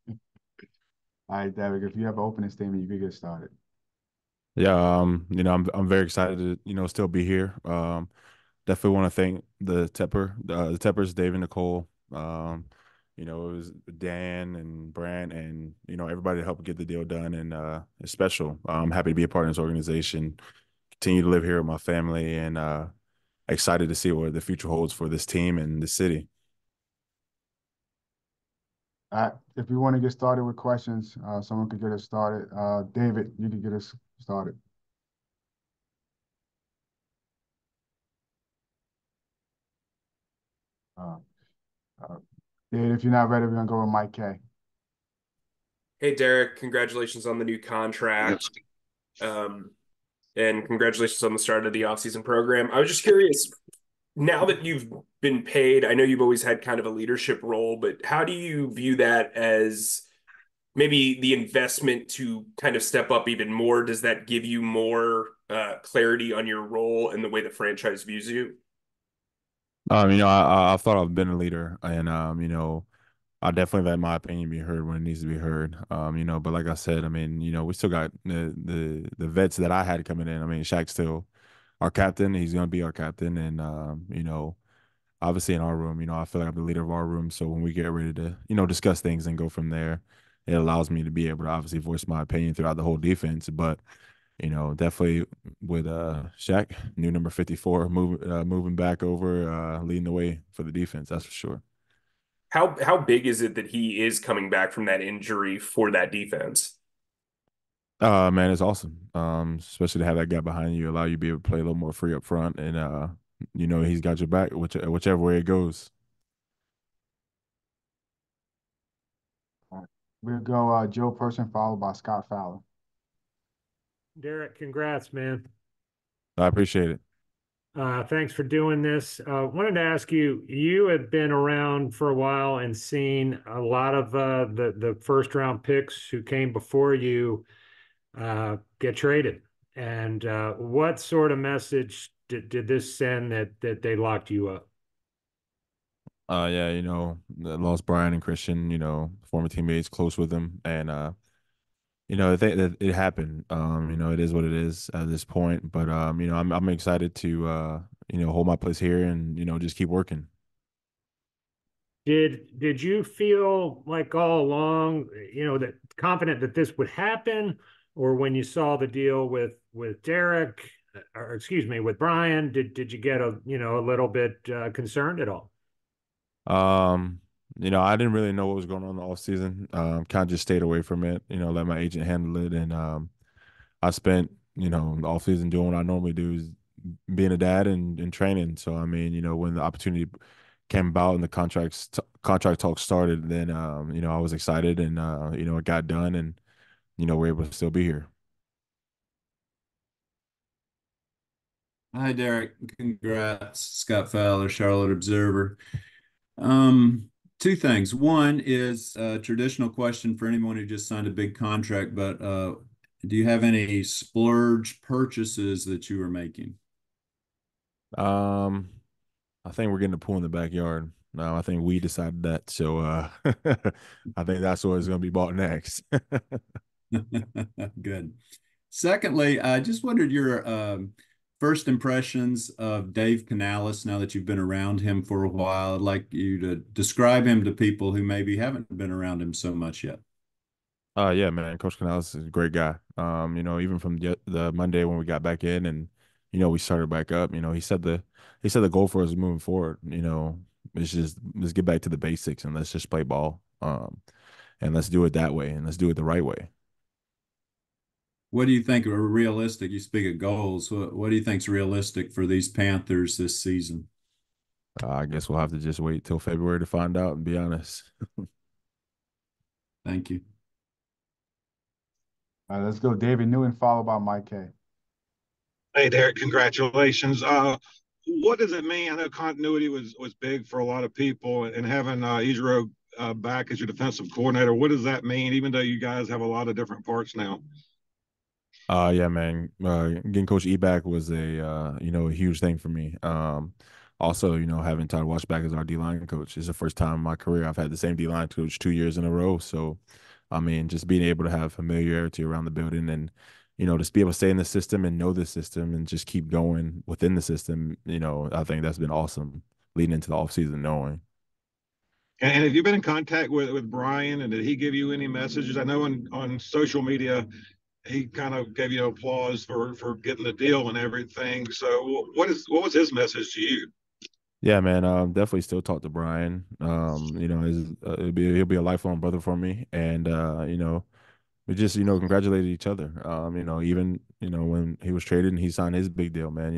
All right, Derek, if you have an opening statement, you could get started. Yeah, I'm very excited to, still be here. Definitely want to thank the Teppers, Dave and Nicole. It was Dan and Brant and, everybody to help get the deal done. And it's special. I'm happy to be a part of this organization, continue to live here with my family, and excited to see what the future holds for this team and the city. If you want to get started with questions, someone could get us started. David, you could get us started. Uh, uh, David, if you're not ready, we're gonna go with Mike K. Hey, Derek, congratulations on the new contract. Um, and congratulations on the start of the offseason program. I was just curious, now that you've been paid, I know you've always had kind of a leadership role, but how do you view that as maybe the investment to kind of step up even more? Does that give you more clarity on your role and the way the franchise views you? I've thought I've been a leader, and I definitely let my opinion be heard when it needs to be heard. But like I said, I mean, we still got the vets that I had coming in. I mean, Shaq's still our captain. He's gonna be our captain, and obviously in our room, I feel like I'm the leader of our room. So when we get ready to, discuss things and go from there, it allows me to be able to obviously voice my opinion throughout the whole defense. But definitely with Shaq, new number 54, moving back over, leading the way for the defense. That's for sure. How big is it that he is coming back from that injury for that defense? Man, it's awesome. Especially to have that guy behind you, allow you to be able to play a little more free up front, and he's got your back, whichever way it goes. We'll go Joe Person followed by Scott Fowler. Derek, congrats, man. I appreciate it. Thanks for doing this. Wanted to ask you, you had been around for a while and seen a lot of the first round picks who came before you get traded. And what sort of message did this send that they locked you up? Yeah, lost Brian and Christian, former teammates, close with them, and it happened. It is what it is at this point, but I'm excited to hold my place here and just keep working. Did you feel like all along, that confident that this would happen, or when you saw the deal with Derek, or excuse me, with Brian, did you get a little bit concerned at all? Um, I didn't really know what was going on in the off season. Kind of just stayed away from it. Let my agent handle it, and I spent the off season doing what I normally do, is being a dad and training. So I mean, when the opportunity came about and the contract talk started, then I was excited and it got done, and we're able to still be here. Hi, Derek. Congrats. Scott Fowler, Charlotte Observer. Um, Two things. One is a traditional question for anyone who just signed a big contract, but do you have any splurge purchases that you are making? Um, I think we're getting a pool in the backyard. I think we decided that, so I think that's what is going to be bought next. Good. Secondly, I just wondered your first impressions of Dave Canales now that you've been around him for a while. I'd like you to describe him to people who maybe haven't been around him so much yet. Yeah, man, Coach Canales is a great guy. Even from the Monday when we got back in and we started back up, he said the goal for us is moving forward. It's just let's get back to the basics and let's just play ball. And let's do it that way and let's do it the right way. What do you think are realistic? You speak of goals. What do you think is realistic for these Panthers this season? I guess we'll have to just wait till February to find out and be honest. Thank you. All right, let's go David Newton followed by Mike K. Hey, Derek, congratulations. What does it mean? I know continuity was big for a lot of people, and having Israel back as your defensive coordinator, what does that mean? Even though you guys have a lot of different parts now. Yeah, man. Getting Coach E back was a huge thing for me. also, having Todd Washback as our D line coach is the first time in my career I've had the same D line coach 2 years in a row. So, I mean, just being able to have familiarity around the building and, just be able to stay in the system and know the system and just keep going within the system, I think that's been awesome leading into the offseason knowing. And have you been in contact with Brian, and did he give you any messages? I know on social media he kind of gave you applause for getting the deal and everything. So what was his message to you? Yeah, man. Definitely still talk to Brian. He'll be a lifelong brother for me, and we just congratulated each other. Even when he was traded and he signed his big deal, man.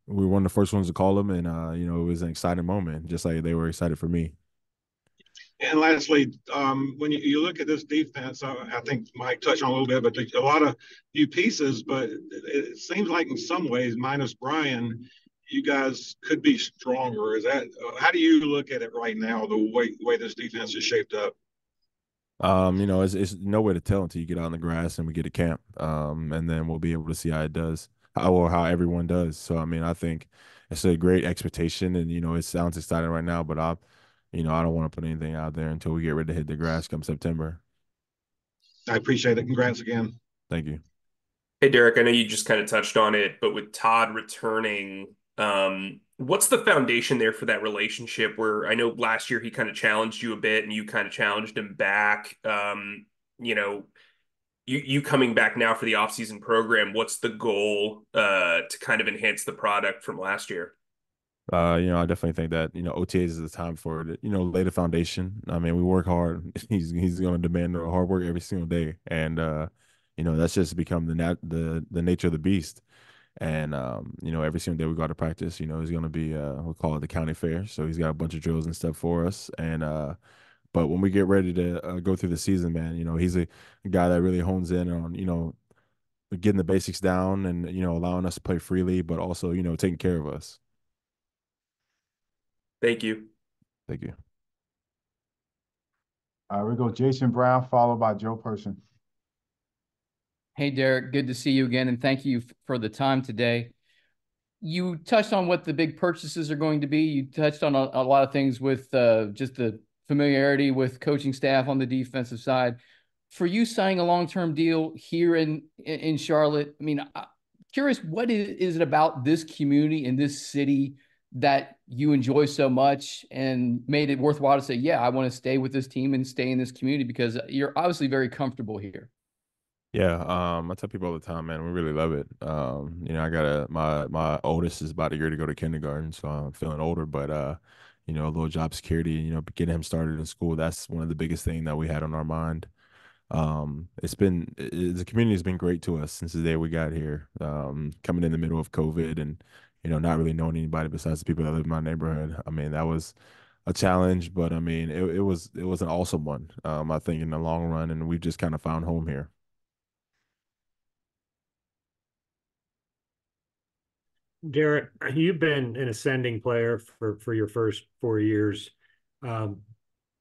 We were one of the first ones to call him, and it was an exciting moment, just like they were excited for me. And lastly, when you look at this defense, I think Mike touched on a little bit, but a lot of new pieces. But it seems like in some ways, minus Brian, you guys could be stronger. Is that how do you look at it right now? The way this defense is shaped up. It's no way to tell until you get out on the grass and we get to camp. And then we'll be able to see how it does, how everyone does. So I mean, I think it's a great expectation, and it sounds exciting right now, but I don't want to put anything out there until we get ready to hit the grass come September. I appreciate it. Congrats again. Thank you. Hey, Derek, I know you just kind of touched on it, but with Todd returning, what's the foundation there for that relationship where I know last year he kind of challenged you a bit and you kind of challenged him back? You coming back now for the offseason program, what's the goal to kind of enhance the product from last year? I definitely think that, OTAs is the time for it, lay the foundation. I mean, we work hard. He's going to demand hard work every single day. And, that's just become the nature of the beast. And, every single day we go out to practice, he's going to be, we'll call it the county fair. So he's got a bunch of drills and stuff for us. And, but when we get ready to go through the season, man, he's a guy that really hones in on, getting the basics down and, allowing us to play freely, but also, taking care of us. Thank you. Thank you. We go Jason Brown, followed by Joe Person. Hey, Derek, good to see you again, and thank you for the time today. You touched on what the big purchases are going to be. You touched on a lot of things with just the familiarity with coaching staff on the defensive side. For you signing a long-term deal here in Charlotte, I mean, curious, what is it about this community and this city that you enjoy so much and made it worthwhile to say, yeah, I want to stay with this team and stay in this community, because you're obviously very comfortable here? Yeah, I tell people all the time, man, we really love it. I got my oldest is about a year to go to kindergarten, so I'm feeling older, but a little job security, getting him started in school, that's one of the biggest things that we had on our mind. The community has been great to us since the day we got here. Coming in the middle of COVID and not really knowing anybody besides the people that live in my neighborhood. I mean, that was a challenge, but I mean, it was an awesome one. I think in the long run, and we've just kind of found home here. Derek, you've been an ascending player for your first 4 years. And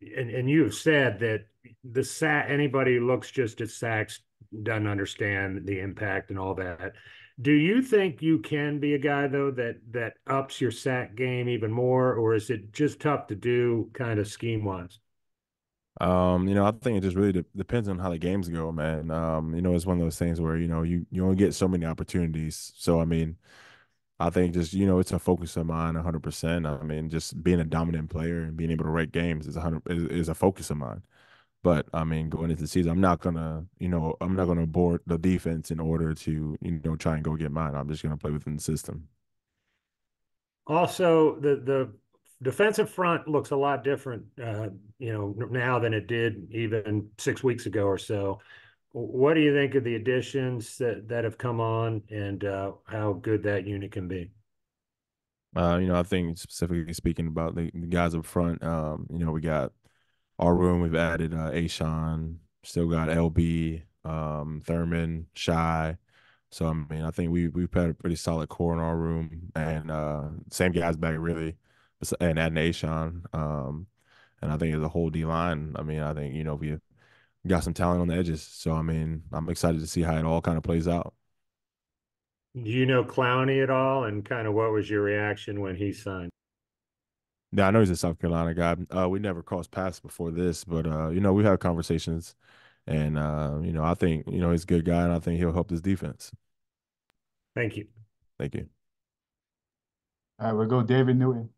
you have said that anybody who looks just at sacks doesn't understand the impact and all that. Do you think you can be a guy, though, that ups your sack game even more, or is it just tough to do kind of scheme-wise? I think it just really depends on how the games go, man. It's one of those things where, you only get so many opportunities. So, I mean, I think just, it's a focus of mine 100%. I mean, just being a dominant player and being able to write games is a focus of mine. But I mean, going into the season, I'm not gonna abort the defense in order to, try and go get mine. I'm just gonna play within the system. Also, the defensive front looks a lot different, now than it did even 6 weeks ago or so. What do you think of the additions that have come on, and how good that unit can be? I think specifically speaking about the guys up front, we got our room. We've added Ashawn, still got LB, Thurman, Shy. So I mean, I think we've had a pretty solid core in our room, and same guys back really, and adding Ashawn. And I think as a whole D line, I mean, I think we got some talent on the edges. So I mean, I'm excited to see how it all kind of plays out. Do you know Clowney at all? And kind of what was your reaction when he signed? Yeah, I know he's a South Carolina guy. We never crossed paths before this, but we had conversations, and I think he's a good guy, and I think he'll help this defense. Thank you. Thank you. All right, we'll go David Newton.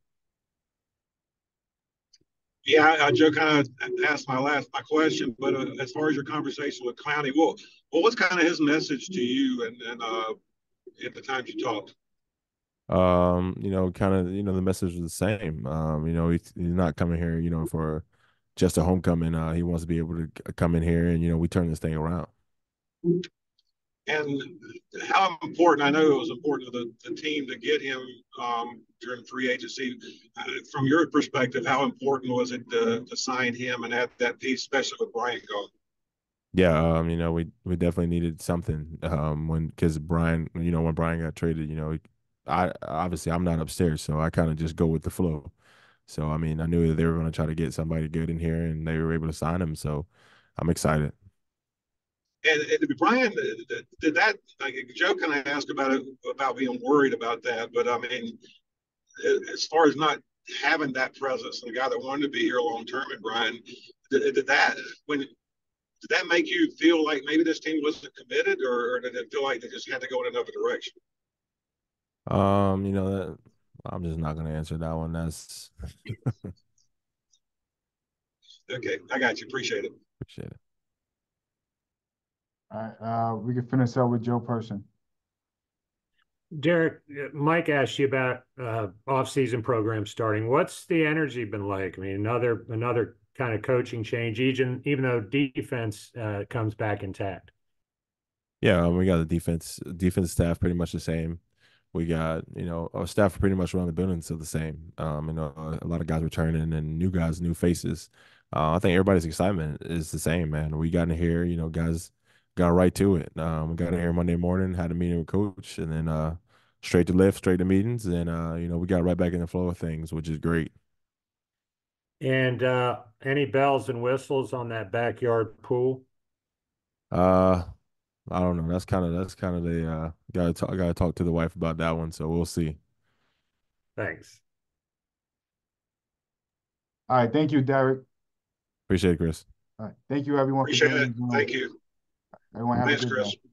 Yeah, Joe kind of asked my question, but as far as your conversation with Clowney, what was kind of his message to you and at the times you talked? Kind of, the message was the same. He's not coming here, for just a homecoming. He wants to be able to come in here and, we turn this thing around. And how important, I know it was important to the team to get him during free agency. From your perspective, how important was it to sign him and add that piece, especially with Bryant gone? Yeah, we definitely needed something because Brian, when Brian got traded, I obviously I'm not upstairs, so I kind of just go with the flow. So I mean, I knew that they were going to try to get somebody good in here, and they were able to sign him. So I'm excited. And Brian, did that? Like Joe kind of asked about it, about being worried about that, but I mean, as far as not having that presence and the guy that wanted to be here long term, and Brian, did that did that make you feel like maybe this team wasn't committed, or did it feel like they just had to go in another direction? That I'm just not going to answer that one. That's Okay, I got you. Appreciate it. appreciate it. All right, we can finish up with Joe Person. Derek, Mike asked you about off-season programs starting. What's the energy been like? I mean, another kind of coaching change, even though defense comes back intact. Yeah, we got the defense staff pretty much the same. We got, our staff pretty much around the building still the same. A lot of guys returning and new guys, new faces. I think everybody's excitement is the same, man. We got in here, guys got right to it. We got in here Monday morning, had a meeting with coach, and then straight to lift, straight to meetings, and we got right back in the flow of things, which is great. And any bells and whistles on that backyard pool? I don't know. That's kind of the gotta talk to the wife about that one. So we'll see. Thanks. All right, thank you, Derek. Appreciate it, Chris. All right, thank you everyone Appreciate for it. joining. Thank you. Everyone have Thanks, a good Chris. day.